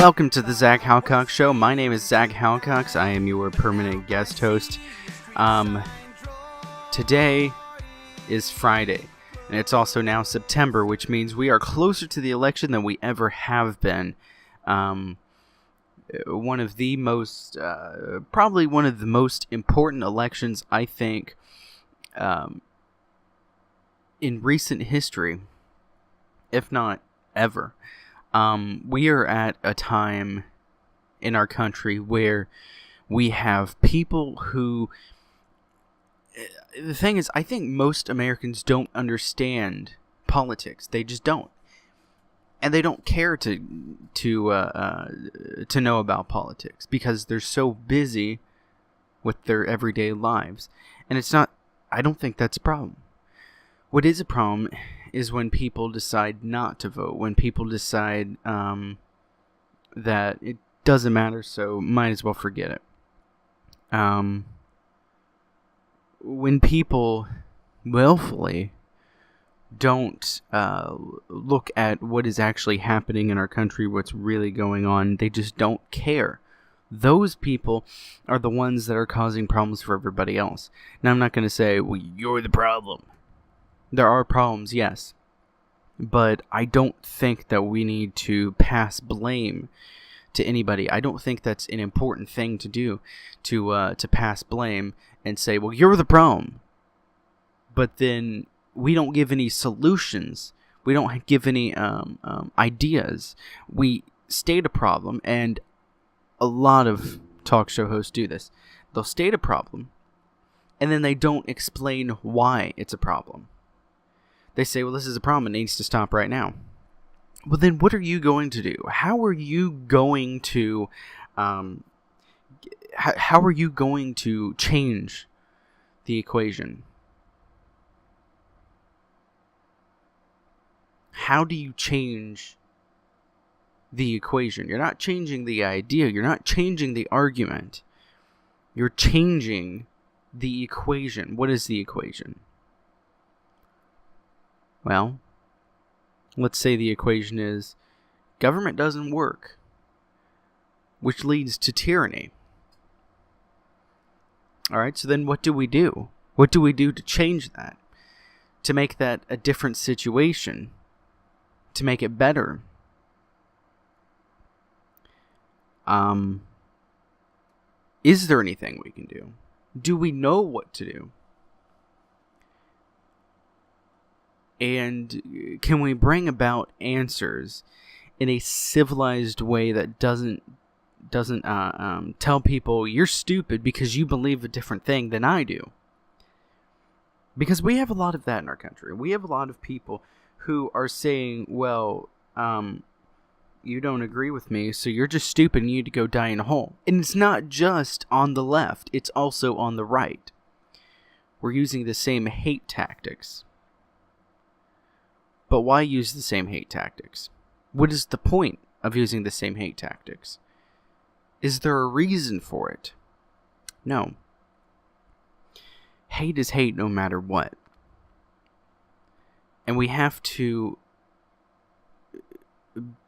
Welcome to the Zach Halcox Show. My name is Zach Halcox. I am your permanent guest host. Today is Friday, and it's also now September, which means we are closer to the election than we ever have been. One of the most, probably one of the most important elections, I think, in recent history, if not ever. We are at a time in our country where we have people who... The thing is, I think most Americans don't understand politics. They just don't. And they don't care to know about politics because they're so busy with their everyday lives. And it's not... I don't think that's a problem. What is a problem is when people decide not to vote, when people decide that it doesn't matter, so might as well forget it. When people willfully don't look at what is actually happening in our country, what's really going on, they just don't care. Those people are the ones that are causing problems for everybody else. Now, I'm not going to say, well, you're the problem. There are problems, yes, but I don't think that we need to pass blame to anybody. I don't think that's an important thing to do, to pass blame and say, well, you're the problem. But then we don't give any solutions. We don't give any ideas. We state a problem, and a lot of talk show hosts do this. They'll state a problem, and then they don't explain why it's a problem. They say, well, this is a problem. It needs to stop right now. Well, then what are you going to do? How are you going to change the equation? How do you change the equation? You're not changing the idea. You're not changing the argument. You're changing the equation. What is the equation? Well, let's say the equation is government doesn't work, which leads to tyranny. Alright, so then what do we do? What do we do to change that? To make that a different situation? To make it better? Is there anything we can do? Do we know what to do? And can we bring about answers in a civilized way that doesn't tell people you're stupid because you believe a different thing than I do? Because we have a lot of that in our country. We have a lot of people who are saying, well, you don't agree with me, so you're just stupid and you need to go die in a hole. And it's not just on the left, it's also on the right. We're using the same hate tactics. But why use the same hate tactics? What is the point of using the same hate tactics? Is there a reason for it? No. Hate is hate no matter what. And we have to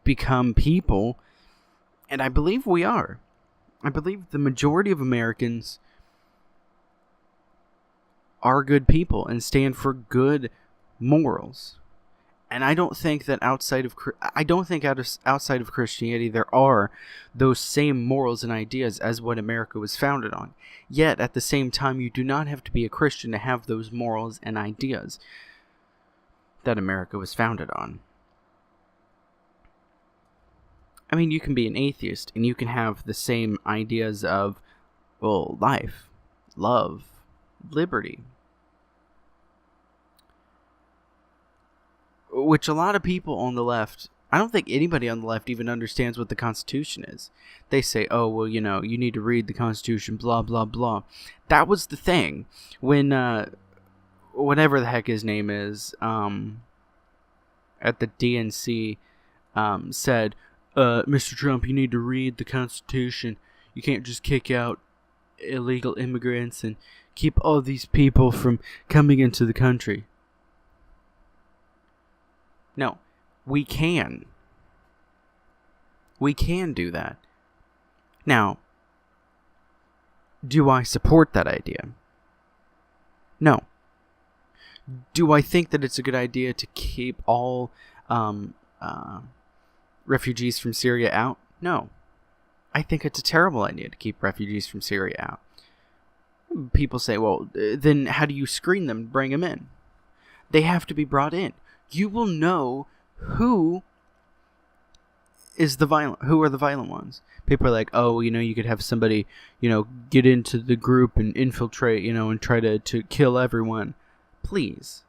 become people, and I believe we are. I believe the majority of Americans are good people and stand for good morals. And I don't think that outside of Christianity there are those same morals and ideas as what America was founded on. Yet, at the same time, you do not have to be a Christian to have those morals and ideas that America was founded on. I mean, you can be an atheist and you can have the same ideas of, well, life, love, liberty. Which a lot of people on the left, I don't think anybody on the left even understands what the Constitution is. They say, oh, well, you need to read the Constitution, blah, blah, blah. That was the thing. When, whatever the heck his name is, at the DNC, said, Mr. Trump, you need to read the Constitution. You can't just kick out illegal immigrants and keep all these people from coming into the country. No, we can. We can do that. Now, do I support that idea? No. Do I think that it's a good idea to keep all refugees from Syria out? No. I think it's a terrible idea to keep refugees from Syria out. People say, well, then how do you screen them and bring them in? They have to be brought in. You will know who are the violent ones. People are like, oh, you could have somebody, get into the group and infiltrate, and try to kill everyone. Please.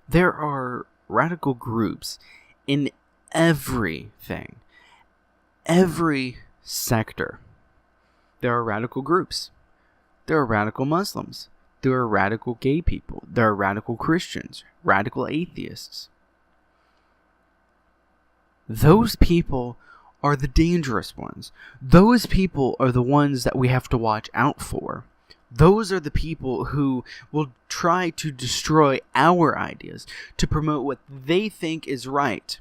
There are radical groups in everything. Every sector. There are radical groups. There are radical Muslims. There are radical gay people. There are radical Christians. Radical atheists. Those people are the dangerous ones. Those people are the ones that we have to watch out for. Those are the people who will try to destroy our ideas to promote what they think is right.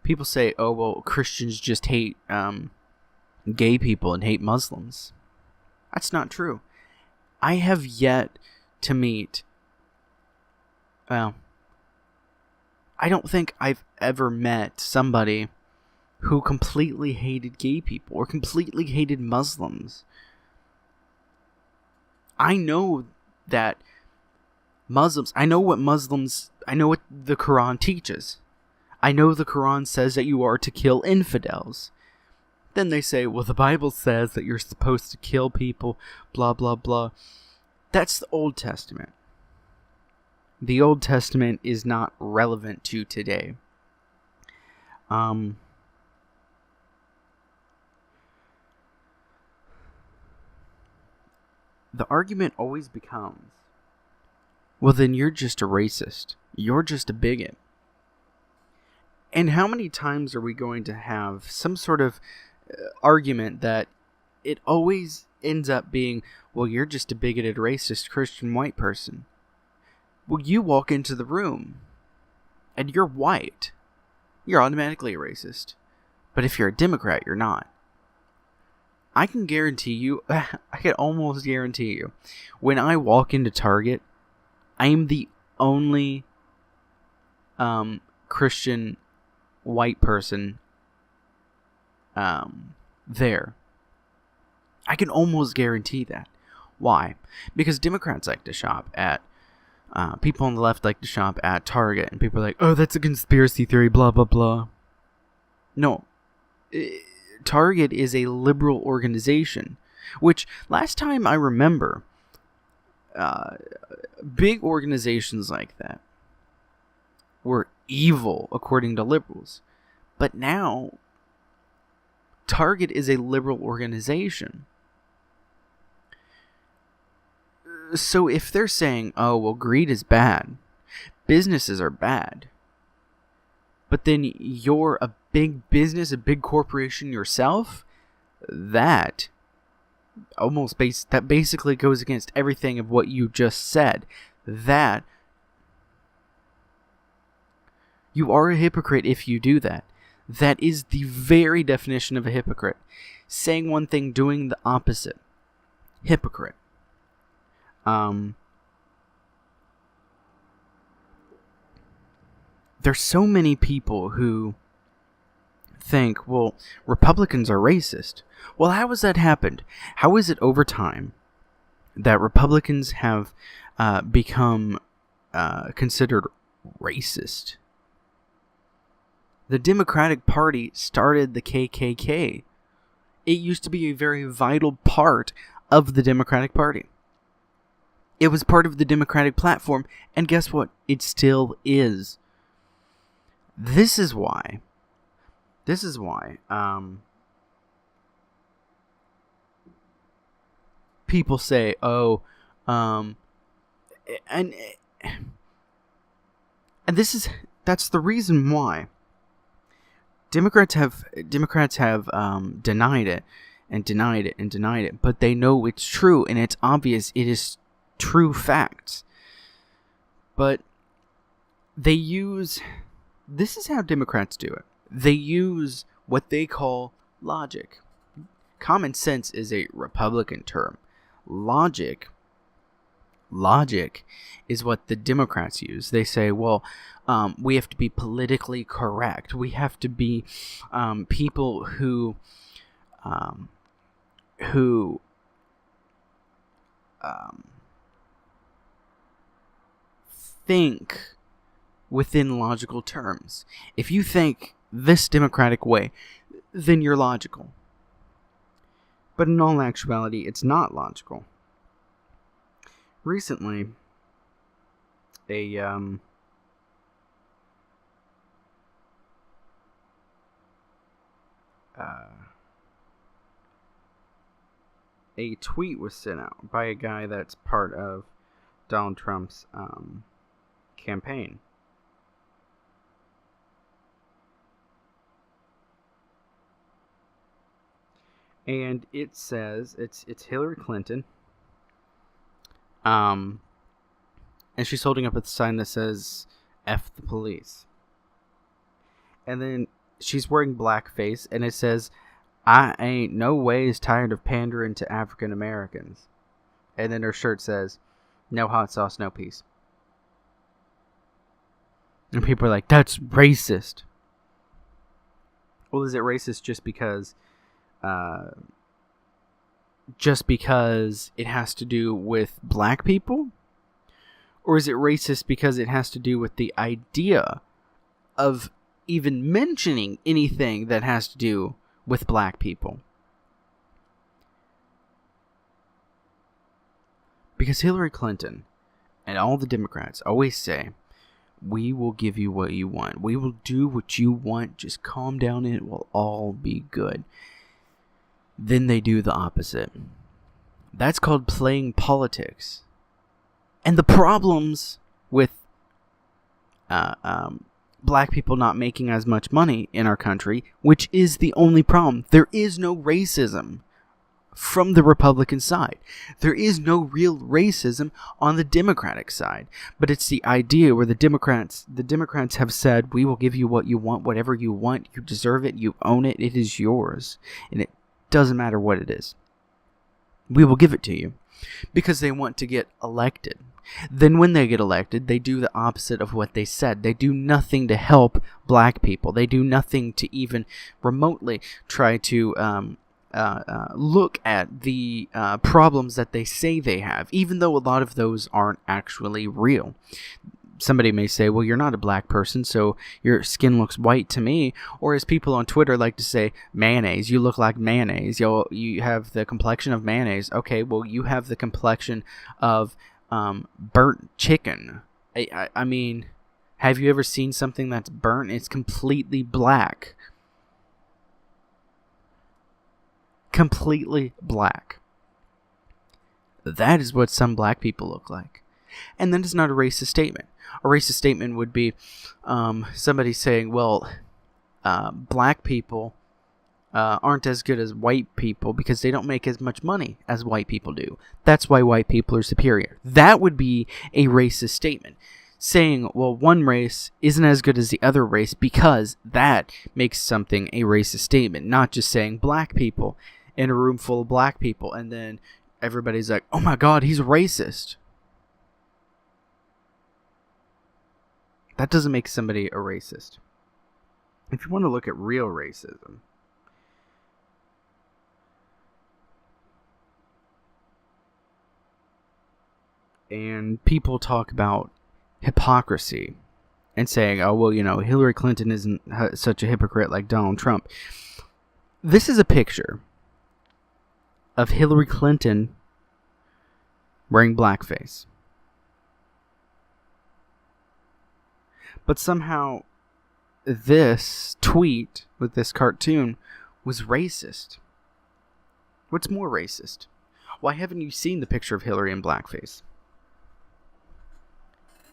People say, oh, well, Christians just hate gay people and hate Muslims. That's not true. I have yet to meet, I don't think I've ever met somebody who completely hated gay people or completely hated Muslims. I know that I know what the Quran teaches. I know the Quran says that you are to kill infidels. Then they say, well, the Bible says that you're supposed to kill people, blah, blah, blah. That's the Old Testament. The Old Testament is not relevant to today. The argument always becomes, well, then you're just a racist. You're just a bigot. And how many times are we going to have some sort of argument that it always ends up being, well, you're just a bigoted, racist, Christian white person. Well, you walk into the room and you're white. You're automatically a racist. But if you're a Democrat, you're not. I can guarantee you, I can almost guarantee you, when I walk into Target, I am the only Christian white person there. I can almost guarantee that. Why? Because Democrats like to shop at, people on the left like to shop at Target, and people are like, oh, that's a conspiracy theory, blah, blah, blah. No. Target is a liberal organization, which last time I remember, big organizations like that were evil according to liberals. But now, Target is a liberal organization. So if they're saying, oh, well, greed is bad, businesses are bad, but then you're a big business, a big corporation yourself, that basically goes against everything of what you just said. That you are a hypocrite if you do that. That is the very definition of a hypocrite. Saying one thing, doing the opposite. Hypocrite. There's so many people who think, well, Republicans are racist. Well, how has that happened? How is it over time that Republicans have become considered racist? The Democratic Party started the KKK. It used to be a very vital part of the Democratic Party. It was part of the Democratic platform, and guess what? It still is. This is why people say, oh, and that's the reason why Democrats have denied it and denied it and denied it, but they know it's true and it's obvious. It is true facts. But this is how Democrats do it. They use what they call logic. Common sense is a Republican term. Logic is what the Democrats use. They say, well, we have to be politically correct. We have to be people who think within logical terms. If you think this democratic way, then you're logical. But in all actuality, it's not logical. Recently, a tweet was sent out by a guy that's part of Donald Trump's campaign. And it says it's Hillary Clinton. And she's holding up a sign that says F the police. And then she's wearing blackface, and it says, I ain't no ways tired of pandering to African Americans. And then her shirt says, no hot sauce, no peace. And people are like, that's racist. Well, is it racist just because it has to do with black people? Or is it racist because it has to do with the idea of even mentioning anything that has to do with black people? Because Hillary Clinton and all the Democrats always say, we will give you what you want. We will do what you want. Just calm down and it will all be good. Then they do the opposite. That's called playing politics. And the problems with black people not making as much money in our country, which is the only problem. There is no racism from the Republican side. There is no real racism on the Democratic side. But it's the idea where the Democrats have said, we will give you what you want, whatever you want. You deserve it. You own it. It is yours. And it doesn't matter what it is. We will give it to you because they want to get elected. Then when they get elected, they do the opposite of what they said. They do nothing to help black people. They do nothing to even remotely try to look at the problems that they say they have, even though a lot of those aren't actually real. Somebody may say, well, you're not a black person, so your skin looks white to me. Or as people on Twitter like to say, mayonnaise, you look like mayonnaise. You have the complexion of mayonnaise. Okay, well, you have the complexion of burnt chicken. I mean, have you ever seen something that's burnt? It's completely black. Completely black. That is what some black people look like. And that is not a racist statement. A racist statement would be somebody saying, well, black people aren't as good as white people because they don't make as much money as white people do. That's why white people are superior. That would be a racist statement. Saying, well, one race isn't as good as the other race because that makes something a racist statement. Not just saying black people in a room full of black people and then everybody's like, oh my God, he's racist. That doesn't make somebody a racist. If you want to look at real racism, and people talk about hypocrisy and saying, oh, well, you know, Hillary Clinton isn't such a hypocrite like Donald Trump. This is a picture of Hillary Clinton wearing blackface. But somehow this tweet with this cartoon was racist. What's more racist? Why haven't you seen the picture of Hillary in blackface?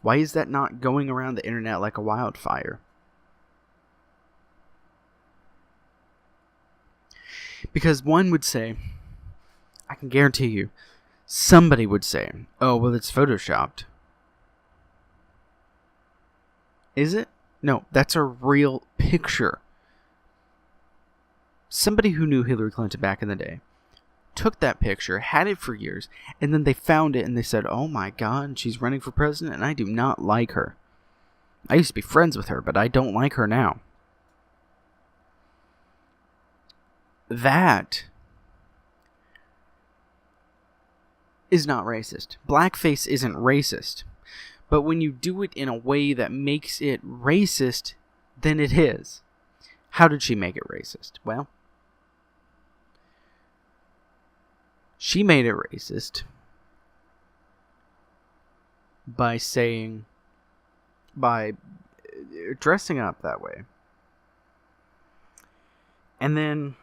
Why is that not going around the internet like a wildfire? Because one would say, I can guarantee you, somebody would say, oh, well, it's photoshopped. Is it? No, that's a real picture. Somebody who knew Hillary Clinton back in the day took that picture, had it for years, and then they found it and they said, oh my God, she's running for president and I do not like her. I used to be friends with her, but I don't like her now. That is not racist. Blackface isn't racist. But when you do it in a way that makes it racist, then it is. How did she make it racist? Well, she made it racist by dressing up that way. And then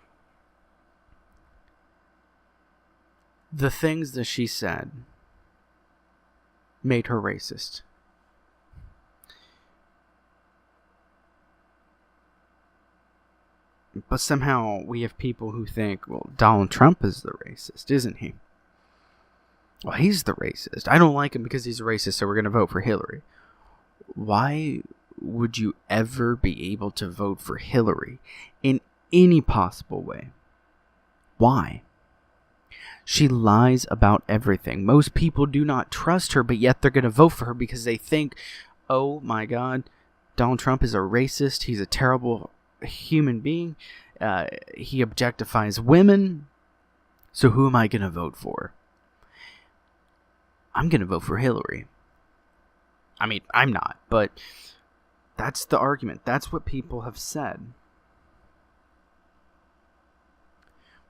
the things that she said made her racist. But somehow we have people who think, well, Donald Trump is the racist, isn't he? Well, he's the racist. I don't like him because he's a racist, so we're going to vote for Hillary. Why would you ever be able to vote for Hillary in any possible way? Why? She lies about everything. Most people do not trust her, but yet they're going to vote for her because they think, oh my God, Donald Trump is a racist. He's a terrible human being. He objectifies women. So who am I going to vote for? I'm going to vote for Hillary. I mean, I'm not, but that's the argument. That's what people have said.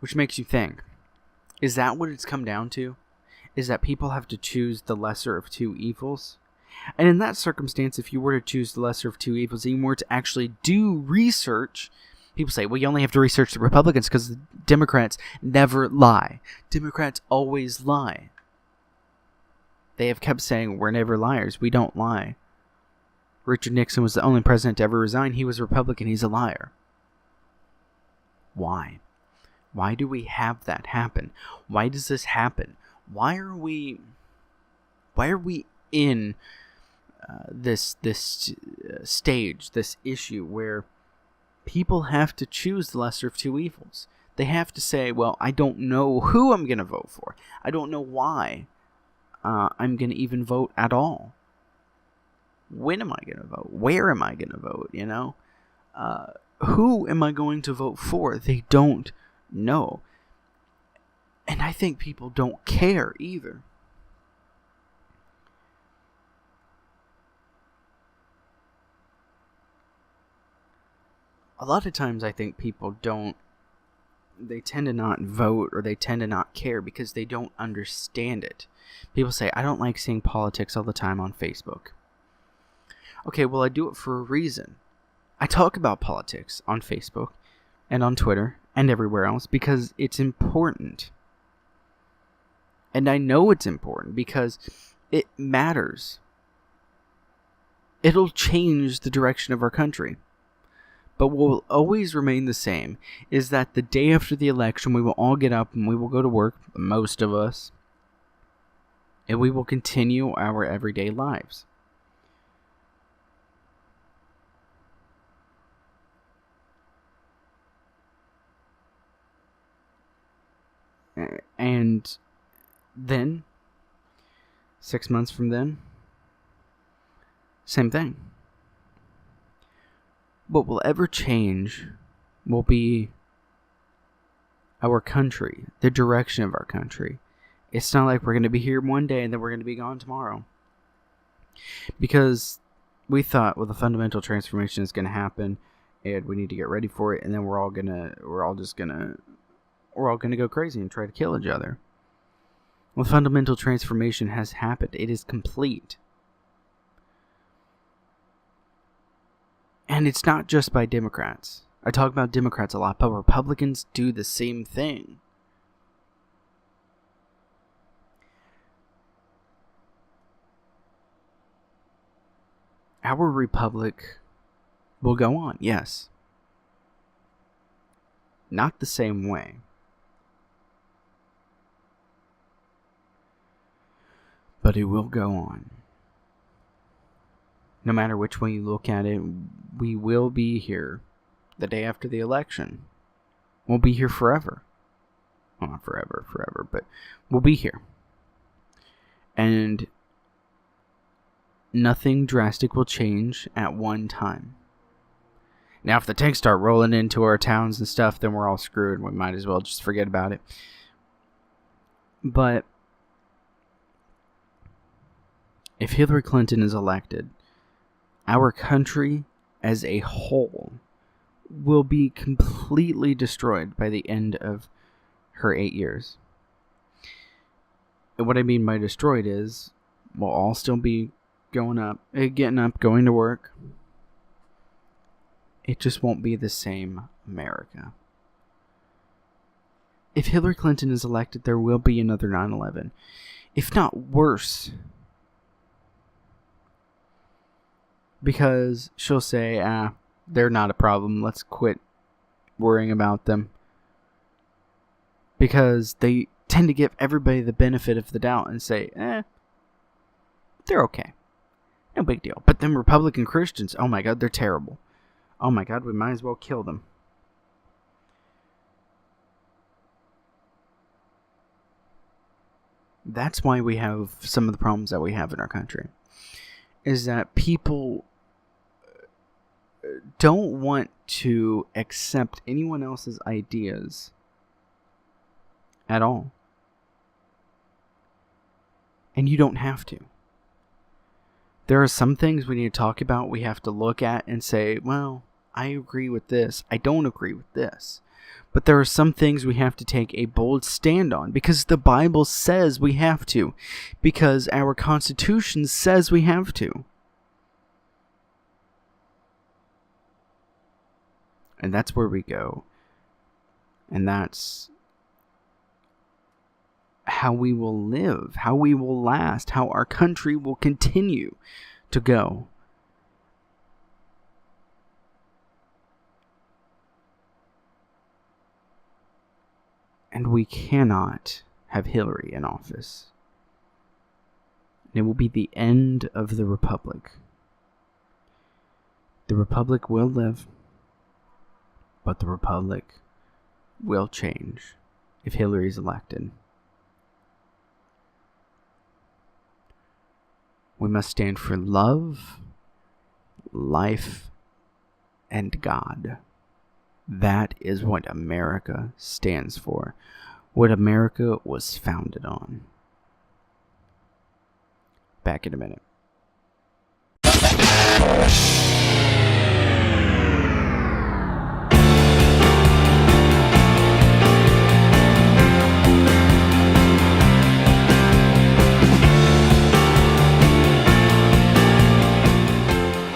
Which makes you think, is that what it's come down to? Is that people have to choose the lesser of two evils? And in that circumstance, if you were to choose the lesser of two evils, and you were to actually do research, people say, well, you only have to research the Republicans because the Democrats never lie. Democrats always lie. They have kept saying, we're never liars. We don't lie. Richard Nixon was the only president to ever resign. He was a Republican. He's a liar. Why? Why do we have that happen? Why does this happen? Why are we in this stage, this issue where people have to choose the lesser of two evils? They have to say, well, I don't know who I'm going to vote for. I don't know why I'm going to even vote at all. When am I going to vote? Where am I going to vote? You know, who am I going to vote for? They don't know. And I think people don't care either. A lot of times I think people they tend to not vote or they tend to not care because they don't understand it. People say, I don't like seeing politics all the time on Facebook. Okay, well, I do it for a reason. I talk about politics on Facebook and on Twitter and everywhere else because it's important. And I know it's important because it matters. It'll change the direction of our country. But what will always remain the same is that the day after the election, we will all get up and we will go to work, most of us, and we will continue our everyday lives. And then, 6 months from then, same thing. What will ever change will be our country, the direction of our country. It's not like we're going to be here one day and then we're going to be gone tomorrow. Because we thought, well, the fundamental transformation is going to happen and we need to get ready for it, and then we're all going to go crazy and try to kill each other. Well, the fundamental transformation has happened. It is complete. And it's not just by Democrats. I talk about Democrats a lot, but Republicans do the same thing. Our republic will go on, yes. Not the same way. But it will go on. no matter which way you look at it, we will be here the day after the election. We'll be here forever. Well, not forever, but we'll be here. And nothing drastic will change at one time. Now, if the tanks start rolling into our towns and stuff, then we're all screwed. We might as well just forget about it. But if Hillary Clinton is elected, our country as a whole will be completely destroyed by the end of her 8 years. And what I mean by destroyed is we'll all still be getting up, going to work. It just won't be the same America. If Hillary Clinton is elected, there will be another 9/11. If not worse. Because she'll say, they're not a problem. Let's quit worrying about them. Because they tend to give everybody the benefit of the doubt and say, they're okay. No big deal. But them Republican Christians, oh my God, they're terrible. Oh my God, we might as well kill them. That's why we have some of the problems that we have in our country. Is that people don't want to accept anyone else's ideas at all. And you don't have to. There are some things we need to talk about, we have to look at and say, well, I agree with this, I don't agree with this. But there are some things we have to take a bold stand on because the Bible says we have to. Because our Constitution says we have to. And that's where we go. And that's how we will live, how we will last, how our country will continue to go. And we cannot have Hillary in office. It will be the end of the Republic. The Republic will live, but the Republic will change if Hillary is elected. We must stand for love, life, and God. That is what America stands for. What America was founded on. Back in a minute. The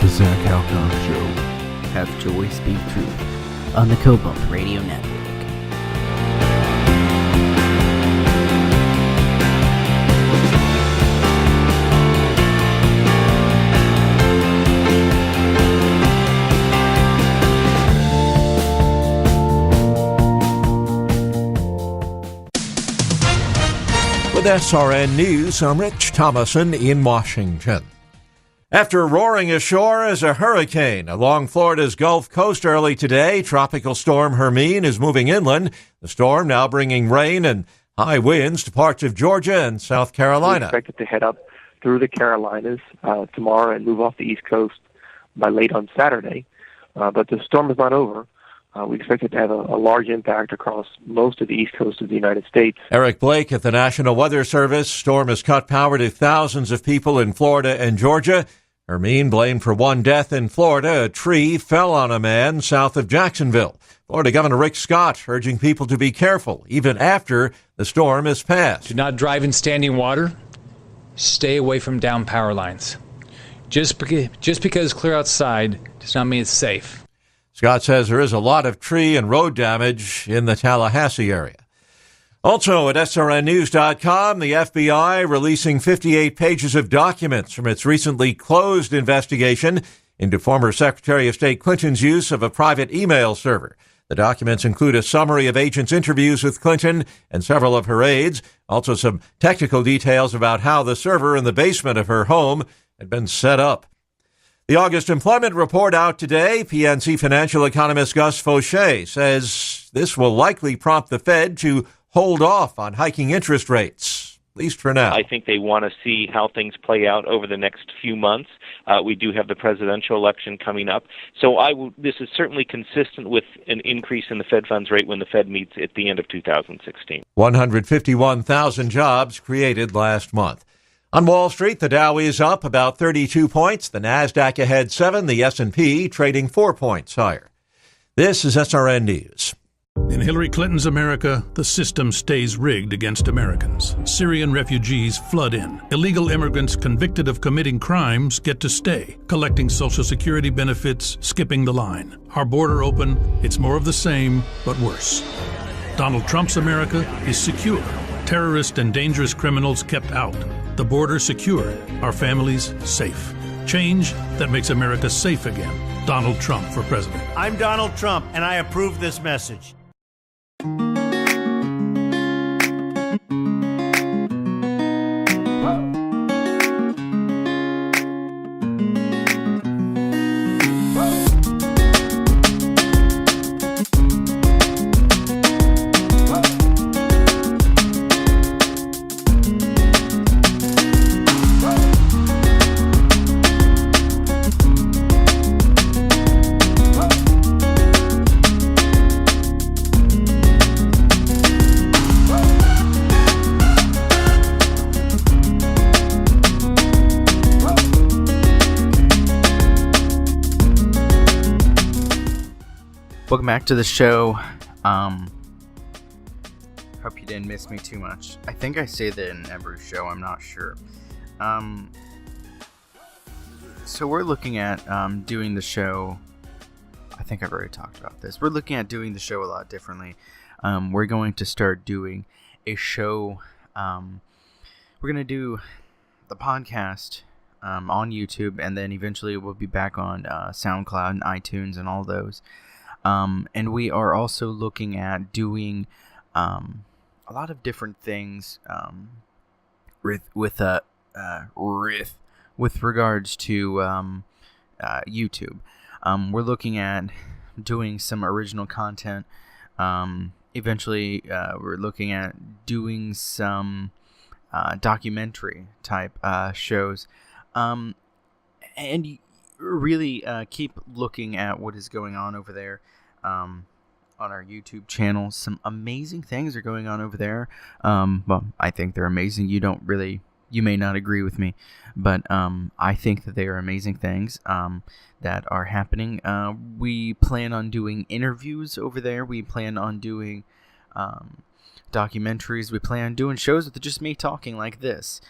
Zach Halcon Show. Have joy speak truth on the Cobalt Radio Network. With SRN News, I'm Rich Thomason in Washington. After roaring ashore as a hurricane along Florida's Gulf Coast early today, Tropical Storm Hermine is moving inland. The storm now bringing rain and high winds to parts of Georgia and South Carolina. We expect it to head up through the Carolinas tomorrow and move off the East Coast by late on Saturday. But the storm is not over. We expect it to have a large impact across most of the east coast of the United States. Eric Blake at the National Weather Service. Storm has cut power to thousands of people in Florida and Georgia. Hermine blamed for one death in Florida. A tree fell on a man south of Jacksonville. Florida Governor Rick Scott urging people to be careful even after the storm has passed. Do not drive in standing water. Stay away from down power lines. Just because it's clear outside does not mean it's safe. Scott says there is a lot of tree and road damage in the Tallahassee area. Also at SRNnews.com, the FBI releasing 58 pages of documents from its recently closed investigation into former Secretary of State Clinton's use of a private email server. The documents include a summary of agents' interviews with Clinton and several of her aides, also some technical details about how the server in the basement of her home had been set up. The August employment report out today. PNC financial economist Gus Fauché says this will likely prompt the Fed to hold off on hiking interest rates, at least for now. I think they want to see how things play out over the next few months. We do have the presidential election coming up. So this is certainly consistent with an increase in the Fed funds rate when the Fed meets at the end of 2016. 151,000 jobs created last month. On Wall Street, the Dow is up about 32 points. The Nasdaq ahead 7, the S&P trading 4 points higher. This is SRN News. In Hillary Clinton's America, the system stays rigged against Americans. Syrian refugees flood in. Illegal immigrants convicted of committing crimes get to stay, collecting Social Security benefits, skipping the line. Our border open, it's more of the same, but worse. Donald Trump's America is secure. Terrorists and dangerous criminals kept out. The border secure. Our families safe. Change that makes America safe again. Donald Trump for president. I'm Donald Trump, and I approve this message. Welcome back to the show. Hope you didn't miss me too much. I think I say that in every show, I'm not sure. So we're looking at doing the show. I think I've already talked about this. We're looking at doing the show a lot differently. We're going to start doing a show. We're going to do the podcast on YouTube, and then eventually we'll be back on SoundCloud and iTunes and all those. And we are also looking at doing a lot of different things with regards to YouTube. We're looking at doing some original content. Eventually, we're looking at doing some documentary type shows. And really keep looking at what is going on over there on our YouTube channel. Some amazing things are going on over there. Well, I think they're amazing. You may not agree with me, but I think that they are amazing things that are happening. We plan on doing interviews over there. We plan on doing documentaries. We plan on doing shows with just me talking like this.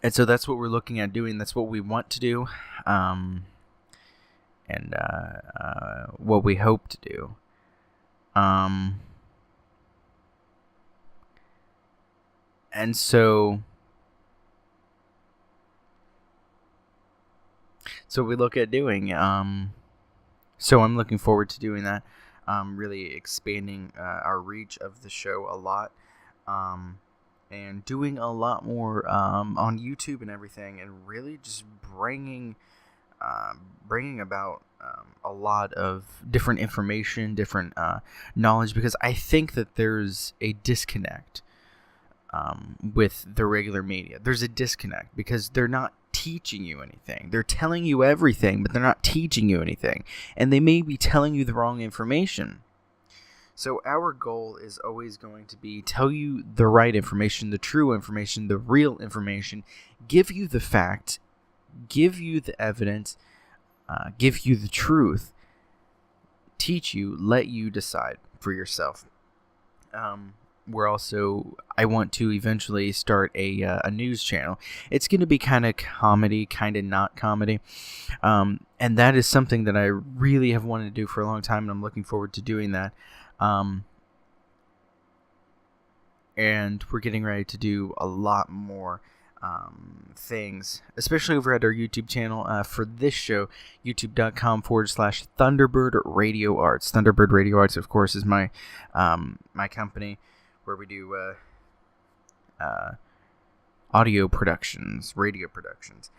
And so that's what we're looking at doing. That's what we want to do, and what we hope to do. And so we look at doing. So I'm looking forward to doing that. Really expanding our reach of the show a lot. And doing a lot more on YouTube and everything, and really just bringing about a lot of different information, different knowledge, because I think that there's a disconnect with the regular media. There's a disconnect because they're not teaching you anything. They're telling you everything, but they're not teaching you anything, and they may be telling you the wrong information. So our goal is always going to be tell you the right information, the true information, the real information, give you the fact, give you the evidence, give you the truth, teach you, let you decide for yourself. I want to eventually start a news channel. It's going to be kind of comedy, kind of not comedy. And that is something that I really have wanted to do for a long time, and I'm looking forward to doing that. And we're getting ready to do a lot more things, especially over at our YouTube channel for this show, youtube.com/Thunderbird Radio Arts. Thunderbird Radio Arts, of course, is my company where we do audio productions, radio productions.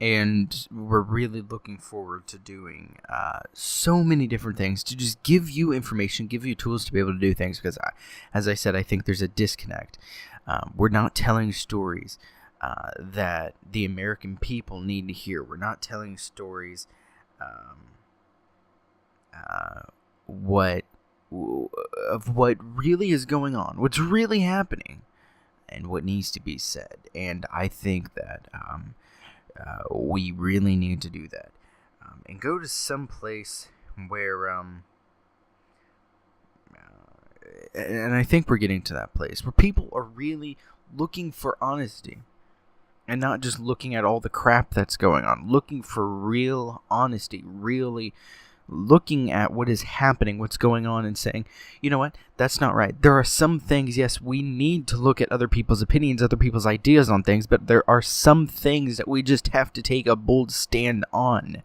And we're really looking forward to doing so many different things to just give you information, give you tools to be able to do things. Because, as I said, I think there's a disconnect. We're not telling stories that the American people need to hear. We're not telling stories what really is going on, what's really happening, and what needs to be said. And I think that we really need to do that, and go to some place where and I think we're getting to that place where people are really looking for honesty and not just looking at all the crap that's going on, looking for real honesty, really looking at what is happening, what's going on, and saying, you know what, that's not right. There are some things, yes, we need to look at other people's opinions, other people's ideas on things, but there are some things that we just have to take a bold stand on,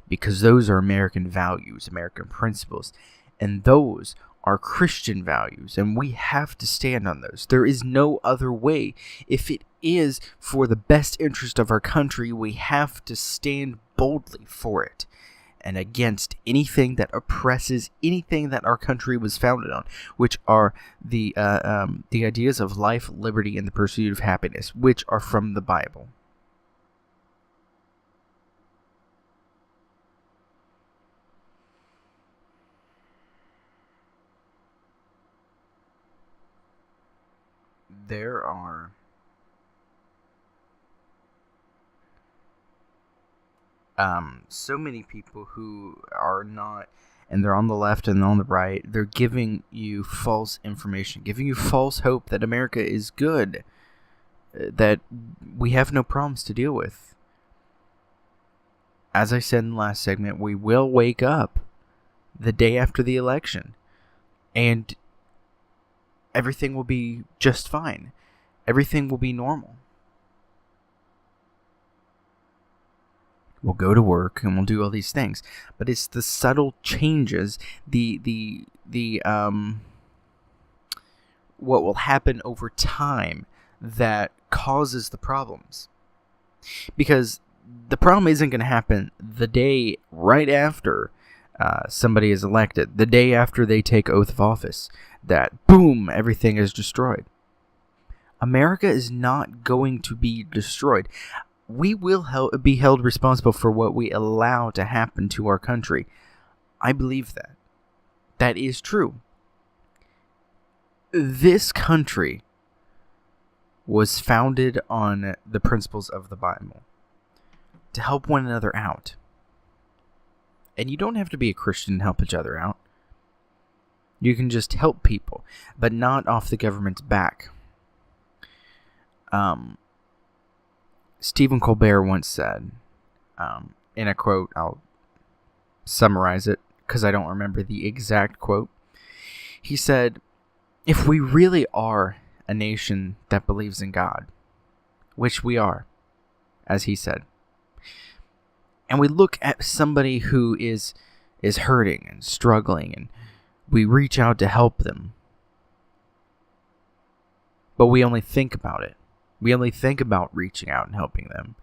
because those are American values, American principles, and those are Christian values, and we have to stand on those. There is no other way. If it is for the best interest of our country, we have to stand boldly for it, and against anything that oppresses anything that our country was founded on, which are the ideas of life, liberty, and the pursuit of happiness, which are from the Bible. There are so many people who are not, and they're on the left and on the right, they're giving you false information, giving you false hope that America is good, that we have no problems to deal with. As I said in the last segment, we will wake up the day after the election, and everything will be just fine. Everything will be normal. We'll go to work and we'll do all these things, but it's the subtle changes, the what will happen over time that causes the problems. Because the problem isn't going to happen the day right after somebody is elected, the day after they take oath of office, that boom, everything is destroyed. America is not going to be destroyed. We will be held responsible for what we allow to happen to our country. I believe that. That is true. This country was founded on the principles of the Bible to help one another out. And you don't have to be a Christian to help each other out. You can just help people, but not off the government's back. Stephen Colbert once said, in a quote, I'll summarize it because I don't remember the exact quote. He said, if we really are a nation that believes in God, which we are, as he said, and we look at somebody who is hurting and struggling, and we reach out to help them, but we only think about it. We only think about reaching out and helping them.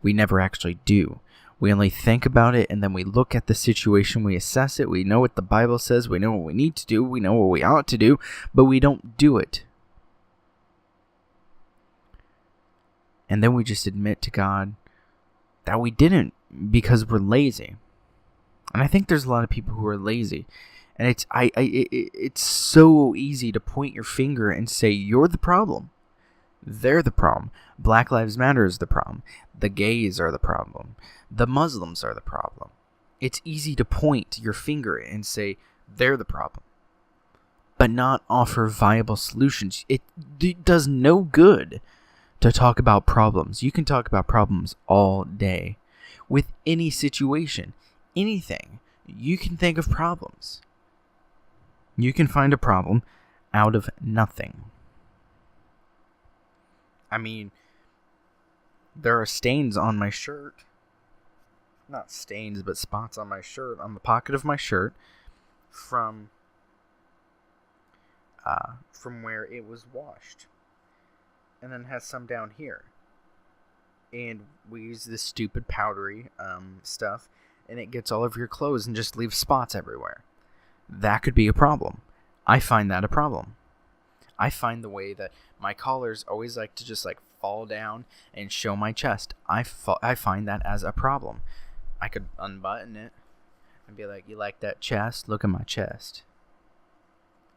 We never actually do. We only think about it, and then we look at the situation, we assess it, we know what the Bible says, we know what we need to do, we know what we ought to do, but we don't do it. And then we just admit to God that we didn't because we're lazy. And I think there's a lot of people who are lazy. And it's so easy to point your finger and say, you're the problem. They're the problem. Black Lives Matter is the problem. The gays are the problem. The Muslims are the problem. It's easy to point your finger and say, they're the problem, but not offer viable solutions. It does no good to talk about problems. You can talk about problems all day. With any situation, anything, you can think of problems. You can find a problem out of nothing. I mean, there are stains on my shirt. Not stains, but spots on my shirt, on the pocket of my shirt, from where it was washed. And then has some down here. and we use this stupid powdery stuff, and it gets all over your clothes and just leaves spots everywhere. That could be a problem. I find that a problem. I find the way that my collars always like to just like fall down and show my chest. I find that as a problem. I could unbutton it and be like, "You like that chest? Look at my chest."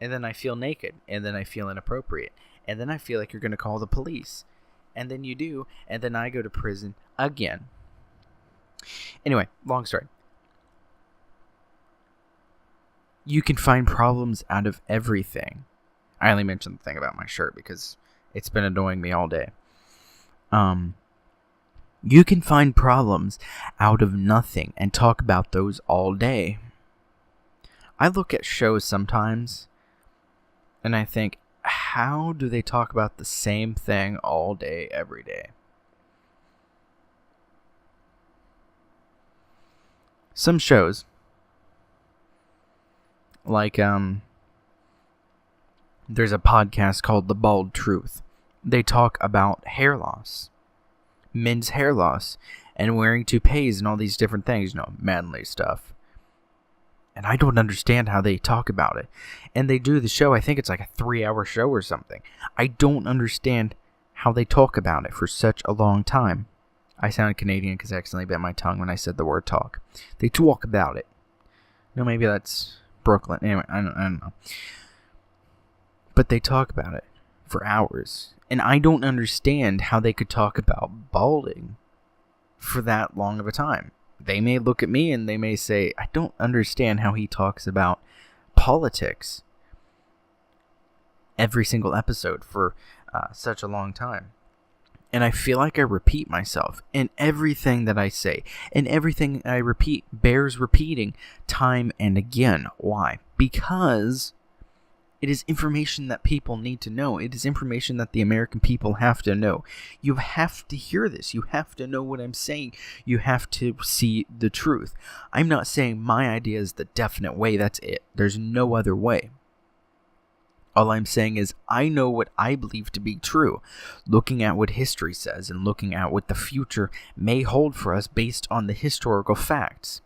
And then I feel naked, and then I feel inappropriate, and then I feel like you're going to call the police. And then you do, and then I go to prison again. Anyway, long story. You can find problems out of everything. I only mentioned the thing about my shirt because it's been annoying me all day. You can find problems out of nothing and talk about those all day. I look at shows sometimes and I think, how do they talk about the same thing all day, every day? Some shows, like, there's a podcast called The Bald Truth. They talk about hair loss, men's hair loss, and wearing toupees and all these different things, manly stuff. And I don't understand how they talk about it. And they do the show, I think it's like a 3-hour show or something. I don't understand how they talk about it for such a long time. I sound Canadian because I accidentally bit my tongue when I said the word talk. They talk about it. No, maybe that's Brooklyn. Anyway, I don't know. But they talk about it for hours. And I don't understand how they could talk about balding for that long of a time. They may look at me and they may say, I don't understand how he talks about politics every single episode for such a long time. And I feel like I repeat myself in everything that I say. And everything I repeat bears repeating time and again. Why? Because it is information that people need to know. It is information that the American people have to know. You have to hear this. You have to know what I'm saying. You have to see the truth. I'm not saying my idea is the definite way. That's it. There's no other way. All I'm saying is I know what I believe to be true, looking at what history says and looking at what the future may hold for us based on the historical facts.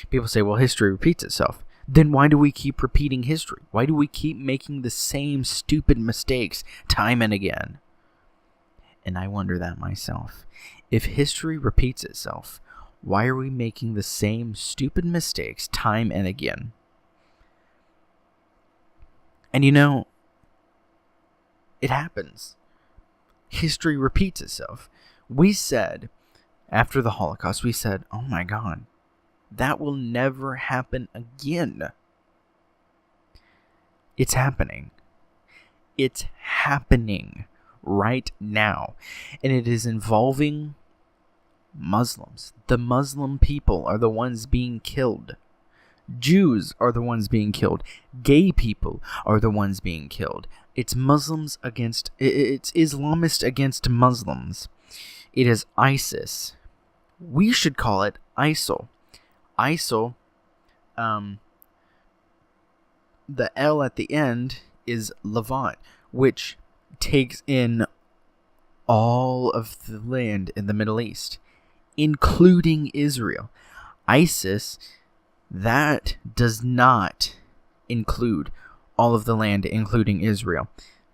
People say, well, history repeats itself. Then why do we keep repeating history? Why do we keep making the same stupid mistakes time and again? And I wonder that myself. If history repeats itself, why are we making the same stupid mistakes time and again? And it happens. History repeats itself. We said, after the Holocaust, we said, oh my God, that will never happen again. It's happening. It's happening right now. And it is involving Muslims. The Muslim people are the ones being killed. Jews are the ones being killed. Gay people are the ones being killed. It's Islamists against Muslims. It is ISIS. We should call it ISIL. ISIL, the L at the end is Levant, which takes in all of the land in the Middle East, including Israel. ISIS, that does not include all of the land, including Israel.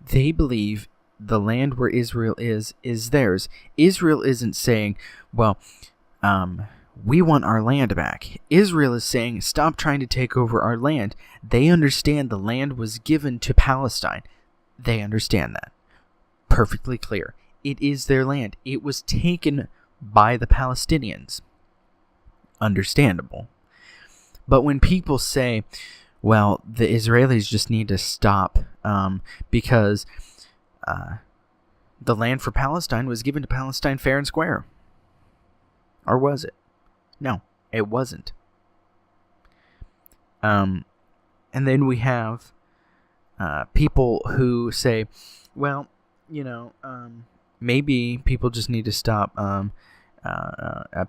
They believe the land where Israel is theirs. Israel isn't saying, well, we want our land back. Israel is saying, stop trying to take over our land. They understand the land was given to Palestine. They understand that. Perfectly clear. It is their land. It was taken by the Palestinians. Understandable. But when people say, well, the Israelis just need to stop because the land for Palestine was given to Palestine fair and square. Or was it? No, it wasn't. And then we have people who say, well, maybe people just need to stop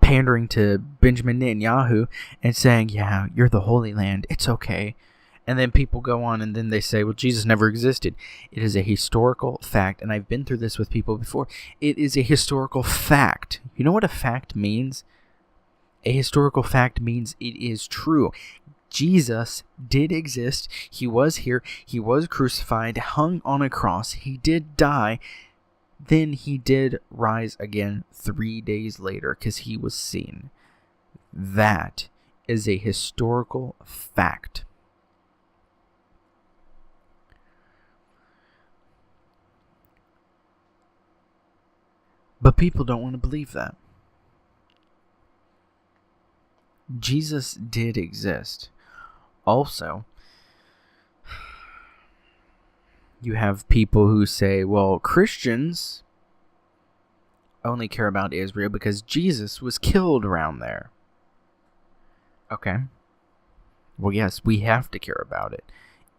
pandering to Benjamin Netanyahu and saying, yeah, you're the Holy Land, it's okay. And then people go on and then they say, well, Jesus never existed. It is a historical fact, and I've been through this with people before. It is a historical fact. You know what a fact means? A historical fact means it is true. Jesus did exist. He was here. He was crucified, hung on a cross. He did die. Then he did rise again 3 days later because he was seen. That is a historical fact. But people don't want to believe that. Jesus did exist. Also, you have people who say, well, Christians only care about Israel because Jesus was killed around there. Okay. Well, yes, we have to care about it.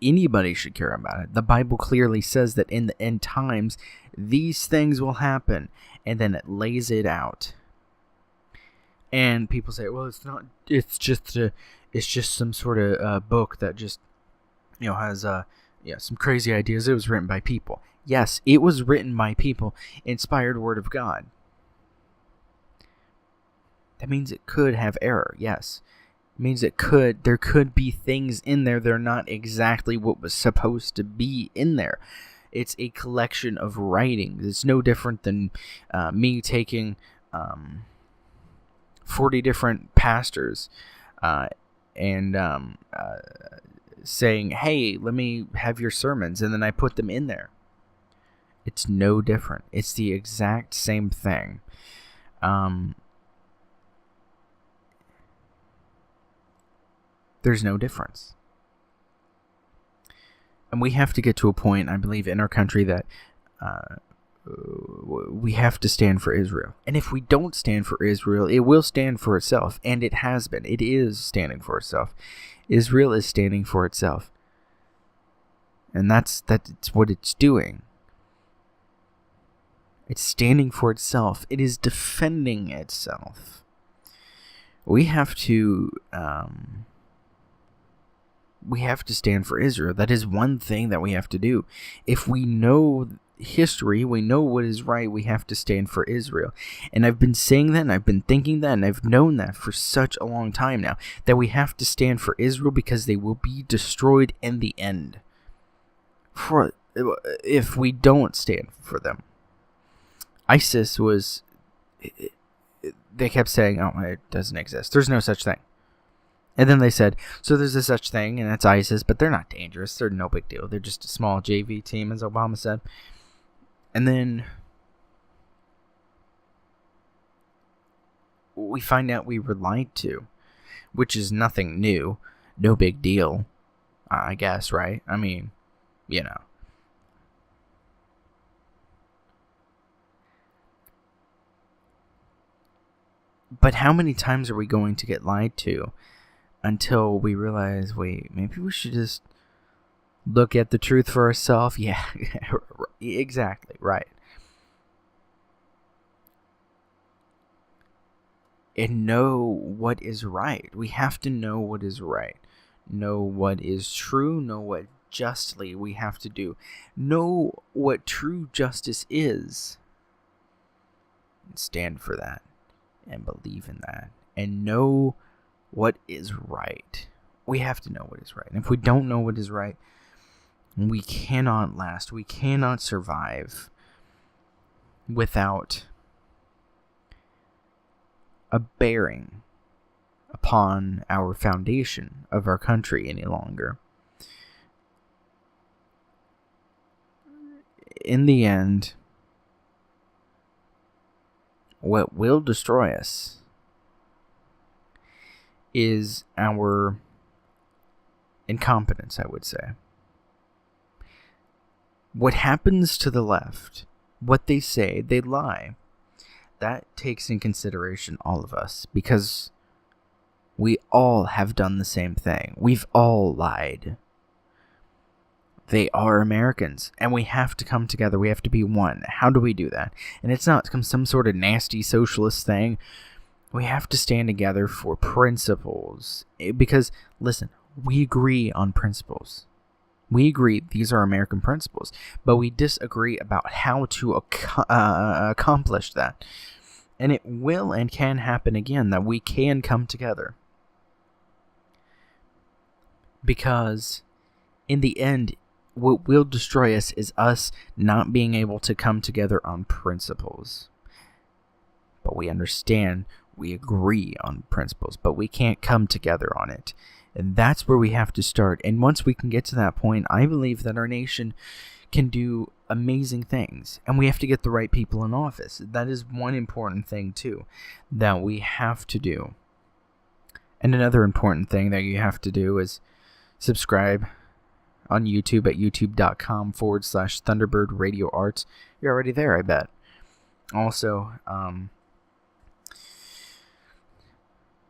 Anybody should care about it. The Bible clearly says that in the end times, these things will happen, and then it lays it out. And people say, well, it's not. It's just some sort of book that just, has some crazy ideas. It was written by people. Yes, it was written by people. Inspired Word of God. That means it could have error. Yes. It means there could be things in there that are not exactly what was supposed to be in there. It's a collection of writings. It's no different than me taking 40 different pastors and saying, hey, let me have your sermons, and then I put them in there. It's no different. It's the exact same thing. There's no difference. And we have to get to a point, I believe, in our country that we have to stand for Israel. And if we don't stand for Israel, it will stand for itself. And it has been. It is standing for itself. Israel is standing for itself. And that's what it's doing. It's standing for itself. It is defending itself. We have to stand for Israel. That is one thing that we have to do. If we know history, we know what is right, we have to stand for Israel. And I've been saying that, and I've been thinking that, and I've known that for such a long time now, that we have to stand for Israel because they will be destroyed in the end. If we don't stand for them. ISIS was, they kept saying, oh, it doesn't exist. There's no such thing. And then they said, so there's a such thing, and it's ISIS, but they're not dangerous. They're no big deal. They're just a small JV team, as Obama said. And then we find out we were lied to, which is nothing new. No big deal, I guess, right? I mean, But how many times are we going to get lied to until we realize, wait, maybe we should just look at the truth for ourselves? Yeah, exactly, right. And know what is right. We have to know what is right. Know what is true. Know what justly we have to do. Know what true justice is. And stand for that. And believe in that. And know what is right. We have to know what is right. And if we don't know what is right, we cannot last. We cannot survive without a bearing upon our foundation of our country any longer. In the end, what will destroy us is our incompetence, I would say. What happens to the left, what they say, they lie. That takes in consideration all of us, because we all have done the same thing. We've all lied. They are Americans, and we have to come together. We have to be one. How do we do that? And it's not some sort of nasty socialist thing. We have to stand together for principles. Because, listen, we agree on principles. We agree these are American principles, but we disagree about how to accomplish that. And it will and can happen again, that we can come together. Because in the end, what will destroy us is us not being able to come together on principles. But we understand, we agree on principles, but we can't come together on it. And that's where we have to start. And once we can get to that point, I believe that our nation can do amazing things. And we have to get the right people in office. That is one important thing, too, that we have to do. And another important thing that you have to do is subscribe on YouTube at youtube.com/Thunderbird Radio Arts. You're already there, I bet. Also,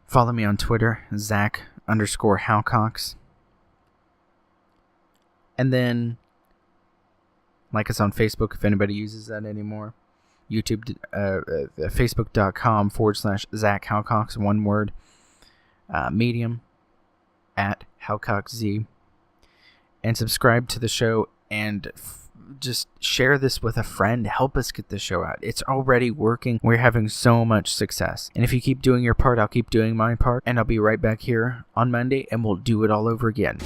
follow me on Twitter, Zach_Howcox. And then like us on Facebook if anybody uses that anymore. YouTube, Facebook.com/Zach Howcox, one word. Medium at HowcoxZ. And subscribe to the show and just share this with a friend. Help us get the show out. It's already working. We're having so much success. And if you keep doing your part, I'll keep doing my part. And I'll be right back here on Monday and we'll do it all over again.